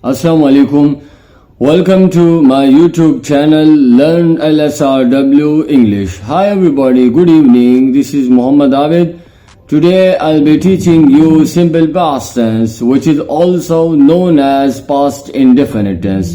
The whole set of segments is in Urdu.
Assalamu alaikum. Welcome to my YouTube channel Learn LSRW English. Hi everybody, good evening. This is Muhammad Abid. Today I'll be teaching you simple past tense, which is also known as past indefinite tense.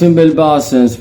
simple past tense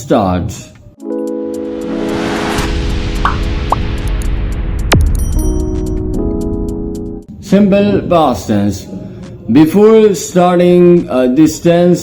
start. Simple past tense. Before starting this tense,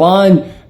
5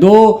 2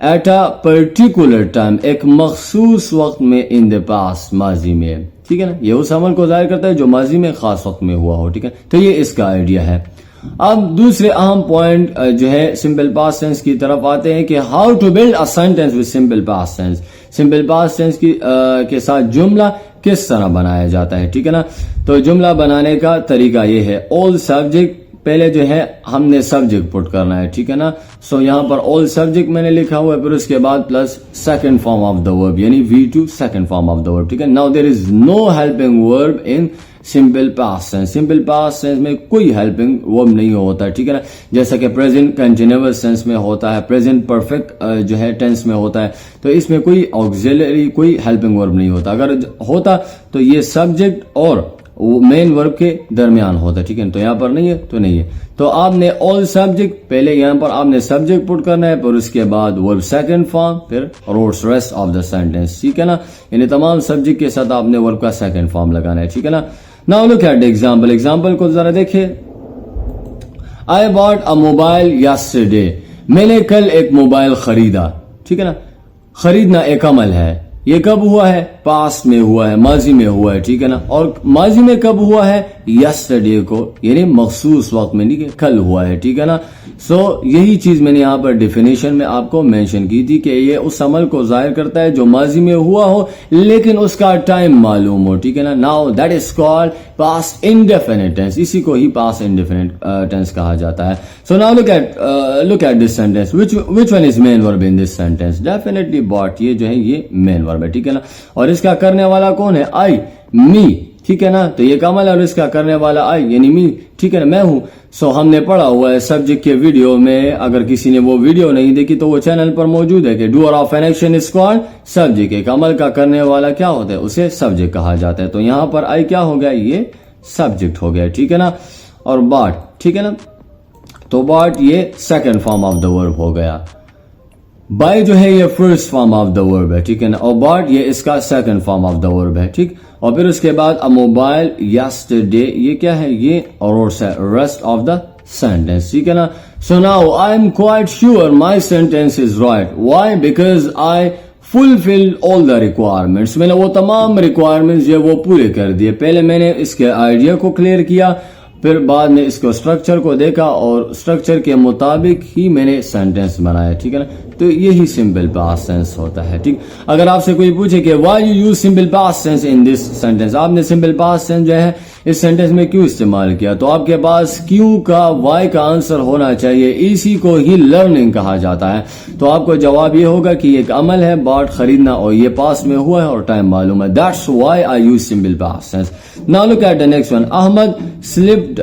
at a particular time, ایک مخصوص وقت میں، ان دا پاسٹ، ماضی میں، ٹھیک ہے نا. یہ اس عمل کو ظاہر کرتا ہے جو ماضی میں خاص وقت میں ہوا ہو. ٹھیک ہے، تو یہ اس کا آئیڈیا ہے. اب دوسرے اہم پوائنٹ جو ہے سمپل پاسٹ ٹینس کی طرف آتے ہیں کہ how to build a sentence with simple past tense. Simple past tense کے ساتھ جملہ کس طرح بنایا جاتا ہے. ٹھیک ہے نا. تو جملہ بنانے کا طریقہ یہ ہے، all سبجیکٹ، پہلے جو ہے ہم نے سبجیکٹ پٹ کرنا ہے. ٹھیک ہے نا. سو یہاں پر all سبجیکٹ میں نے لکھا ہوا ہے، پھر اس کے بعد plus second form of the ورب، یعنی V2 second form of the ورب. ٹھیک ہے. Now there is know helping ورب ان simple past tense. Simple past tennis میں کوئی ہیلپنگ ورب نہیں ہوتا. ٹھیک ہے نا. جیسا کہ پریزنٹ کنٹینیوس ٹینس میں ہوتا ہے، پریزنٹ پرفیکٹ جو ہے ٹینس میں ہوتا ہے، تو اس میں کوئی آکسیلری، کوئی ہیلپنگ ورب نہیں ہوتا. اگر ہوتا تو یہ سبجیکٹ اور مین ورب کے درمیان ہوتا ہے. ٹھیک ہے. تو یہاں پر نہیں ہے تو نہیں ہے. تو آپ نے all سبجیکٹ، پہلے یہاں پر آپ نے سبجیکٹ پٹ کرنا ہے، پھر اس کے بعد ورب سیکنڈ فارم، پھر roots rest of the sentence. ٹھیک ہے نا. یعنی تمام سبجیکٹ کے ساتھ آپ نے ورب کا سیکنڈ فارم لگانا ہے. ٹھیک ہے نا. Now look at the example. Example کو ذرا دیکھیں. I bought a mobile yesterday. میں نے کل ایک موبائل خریدا. ٹھیک ہے نا. خریدنا ایک عمل ہے. یہ کب ہوا ہے؟ پاسٹ میں ہوا ہے، ماضی میں ہوا ہے. ٹھیک ہے نا. اور ماضی میں کب ہوا ہے؟ یسٹرڈے کو، یعنی مخصوص وقت میں، نہیں کہ کل ہوا ہے. ٹھیک ہے نا. سو یہی چیز میں نے یہاں پر ڈیفینیشن میں آپ کو مینشن کی تھی کہ یہ اس عمل کو ظاہر کرتا ہے جو ماضی میں ہوا ہو لیکن اس کا ٹائم معلوم ہو. ٹھیک ہے نا. Now that is called past indefinite tense. اسی کو ہی پاسٹ انڈیفینٹ ٹینس کہا جاتا ہے. So now look at this sentence. which one is main verb in this sentence? Definitely bought. یہ جو ہے یہ main verb ہے. ٹھیک ہے نا. اور اس کا کرنے والا کون ہے؟ I, me. ٹھیک ہے نا. تو یہ کامل ہے اور اس کا کرنے والا I یعنی me. ٹھیک ہے نا، میں ہوں. سو ہم نے پڑھا ہوا ہے سبجیکٹ کے ویڈیو میں، اگر کسی نے وہ ویڈیو نہیں دیکھی تو وہ چینل پر موجود ہے، کہ doer of an action is called subject. ایک عمل کا کرنے والا کیا ہوتا ہے؟ اسے سبجیکٹ کہا جاتا ہے. تو یہاں پر I کیا ہو گیا؟ یہ سبجیکٹ ہو گیا. ٹھیک ہے نا. اور bought، ٹھیک ہے نا. تو bought یہ سیکنڈ فارم آف دا ورب ہو گیا. بائی جو ہے یہ فرسٹ فارم آف دا ورب ہے. ٹھیک ہے نا. اور bought یہ اس کا سیکنڈ فارم آف دا ورب ہے. ٹھیک. اور پھر اس کے بعد موبائل یسٹرڈے، یہ کیا ہے؟ یہ روٹس ہے، ریسٹ آف دا سینٹینس. ٹھیک ہے نا. So now I am quite sure my sentence is right. Why? Because I fulfilled all the requirements. میں نے وہ تمام ریکوائرمنٹس جو وہ پورے کر دیے. پہلے میں نے اس کے آئیڈیا کو کلیئر کیا، پھر بعد میں اس کو اسٹرکچر کو دیکھا اور اسٹرکچر کے مطابق ہی میں نے سینٹینس بنایا. ٹھیک ہے نا. تو یہی سمپل پاسٹ ٹینس ہوتا ہے. ٹھیک. اگر آپ سے کوئی پوچھے کہ why you use simple past tennis in this sentence, آپ نے سمپل پاسٹ ٹینس جو ہے اس سینٹینس میں کیوں استعمال کیا، تو آپ کے پاس کیوں کا وائی کا آنسر ہونا چاہیے. اسی کو ہی لرننگ کہا جاتا ہے. تو آپ کو جواب یہ ہوگا کہ یہ ایک عمل ہے، باٹ خریدنا، اور یہ پاسٹ میں ہوا ہے اور ٹائم معلوم ہے. That's why I use simple past tense. Now look at the next one. Ahmed slipped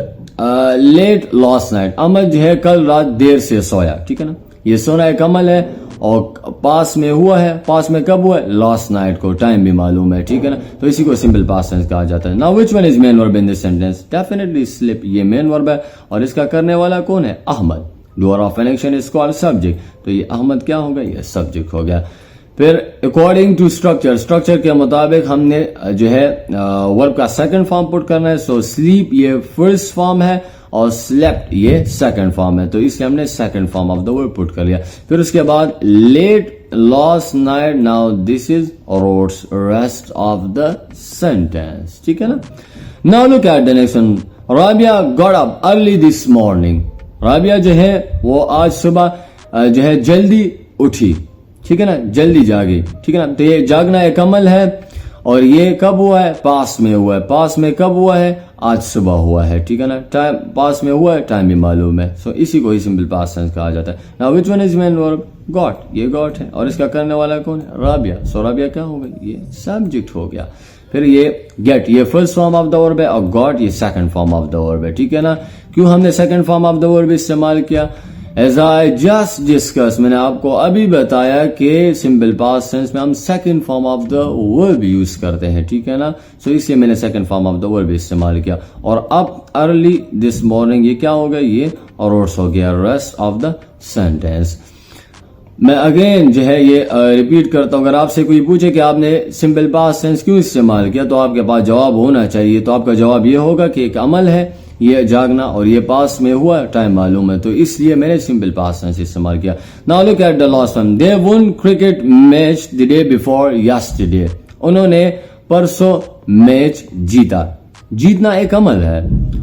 late last night. Ahmed جو ہے کل رات دیر سے سویا. ٹھیک ہے نا. یہ سونا ایک عمل ہے اور پاس میں ہوا ہے. پاس میں کب ہوا ہے؟ لاسٹ نائٹ کو. ٹائم بھی معلوم ہے. ٹھیک ہے نا. تو اسی کو سمپل پاسٹ ٹینس کہا جاتا ہے. ناؤ وچ ون از مین ورب ان دس سینٹینس؟ Definitely slip. یہ مین ورب ہے اور اس کا کرنے والا کون ہے؟ Ahmed. Doer of an action is called subject. تو یہ احمد کیا ہوگا؟ یہ سبجیکٹ ہو گیا. پھر اکارڈنگ ٹو اسٹرکچر، اسٹرکچر کے مطابق ہم نے جو ہے ورب کا سیکنڈ فارم پٹ کرنا ہے. سو سلیپ یہ فرسٹ فارم ہے اور سلیپٹ یہ سیکنڈ فارم ہے. تو اس لیے ہم نے سیکنڈ فارم آف دا ورب پٹ کر لیا. پھر اس کے بعد late last night. Now this is roots rest of the sentence. ٹھیک ہے نا. Now look at the next one. Rabia got up early this morning. Rabia جو ہے وہ آج صبح جو ہے جلدی اٹھی. ٹھیک ہے نا. جلدی جاگی. ٹھیک ہے نا. تو یہ جاگنا ایک عمل ہے اور یہ کب ہوا ہے؟ پاس میں ہوا ہے. پاس میں کب ہوا ہے؟ آج صبح ہوا ہے. ٹھیک ہے نا. ٹائم پاس میں ہوا ہے، ٹائم بھی معلوم ہے. سو اسی کو ہی سمپل پاسٹ ٹینس کہا جاتا ہے. ناؤ وچ ون از مین ورب؟ گاٹ. یہ گاٹ ہے اور اس کا کرنے والا کون ہے؟ رابعہ. سو رابعہ کیا ہوگا؟ یہ سبجیکٹ ہو گیا. پھر یہ گیٹ یہ فرسٹ فارم آف دا ورب ہے اور گاٹ یہ سیکنڈ فارم آف دا ورب ہے. ٹھیک ہے نا. کیوں ہم نے سیکنڈ فارم آف دا ورب استعمال کیا؟ As I just discussed، میں نے آپ کو ابھی بتایا کہ سمپل پاسٹ ٹینس میں ہم سیکنڈ فارم آف دا ورب یوز کرتے ہیں. ٹھیک ہے نا. سو اس لیے میں نے سیکنڈ فارم آف دا ورب استعمال کیا. اور اب ارلی دس مارننگ یہ کیا ہو گیا؟ یہ روٹس ہو گیا، ریسٹ آف دا سینٹینس. میں اگین جو ہے یہ ریپیٹ کرتا ہوں. اگر آپ سے کوئی پوچھے کہ آپ نے سمپل پاسٹ ٹینس کیوں استعمال کیا تو آپ کے پاس جواب ہونا چاہیے. تو آپ کا جواب یہ ہوگا کہ ایک عمل ہے یہ جاگنا اور یہ پاس میں ہوا ٹائم معلوم ہے تو اس لیے میں نے سمپل پاسٹ ٹینس استعمال کیا. Now look at the last one. They won cricket match the day before yesterday. انہوں نے پرسوں میچ جیتا. جیتنا ایک عمل ہے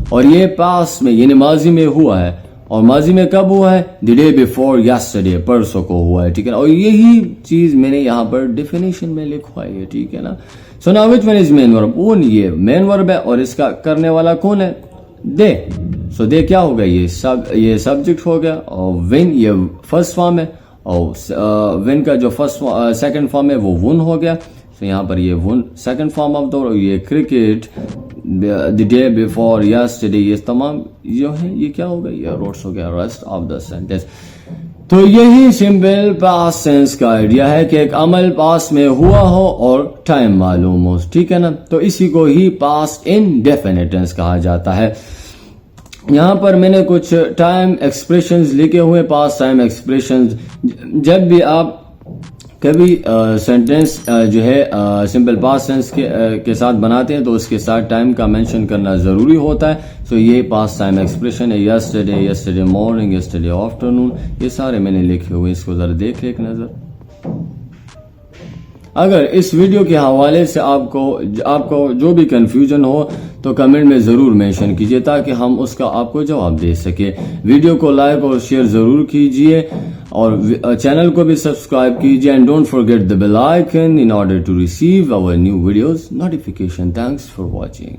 اور یہ پاس میں یعنی ماضی میں ہوا ہے اور ماضی میں کب ہوا ہے؟ the day before yesterday, پرسوں کو ہوا ہے. ٹھیک ہے نا, اور یہی چیز میں نے یہاں پر ڈیفینیشن میں لکھوائی ہے. ٹھیک ہے نا. So now which one is main verb? اون یہ مین ورب ہے اور اس کا کرنے والا کون ہے؟ دے. سو دے کیا ہوگا؟ یہ سبجیکٹ ہو گیا اور ون یہ فرسٹ فارم ہے اور ون کا جو سیکنڈ فارم ہے وہ ون ہو گیا. تو یہاں پر یہ ون سیکنڈ فارم آف اور یہ cricket the day before yesterday یہ تمام جو ہے یہ کیا ہوگا؟ یہ روٹس ہو گیا ریسٹ آف دا سینٹینس. تو یہی سمپل پاسٹ ٹینس کا آئیڈیا ہے کہ ایک عمل پاسٹ میں ہوا ہو اور ٹائم معلوم ہو. ٹھیک ہے نا. تو اسی کو ہی پاسٹ انڈیفینٹ ٹینس کہا جاتا ہے. یہاں پر میں نے کچھ ٹائم ایکسپریشنز لکھے ہوئے پاسٹ ٹائم ایکسپریشنز. جب بھی آپ کبھی سینٹینس جو ہے سمپل پاسٹ ٹینس کے ساتھ بناتے ہیں تو اس کے ساتھ ٹائم کا مینشن کرنا ضروری ہوتا ہے. سو یہ پاسٹ ٹائم ایکسپریشن ہے. یسٹرڈے مارننگ, یسٹرڈے آفٹرنون, یہ سارے میں نے لکھے ہوئے. اس کو ذرا دیکھ ایک نظر. اگر اس ویڈیو کے حوالے سے آپ کو جو بھی کنفیوژن ہو تو کمنٹ میں ضرور مینشن کیجئے تاکہ ہم اس کا آپ کو جواب دے سکیں. ویڈیو کو لائک اور شیئر ضرور کیجئے اور چینل کو بھی سبسکرائب کیجئے. And don't forget the bell icon in order to receive our new videos notification. Thanks for watching.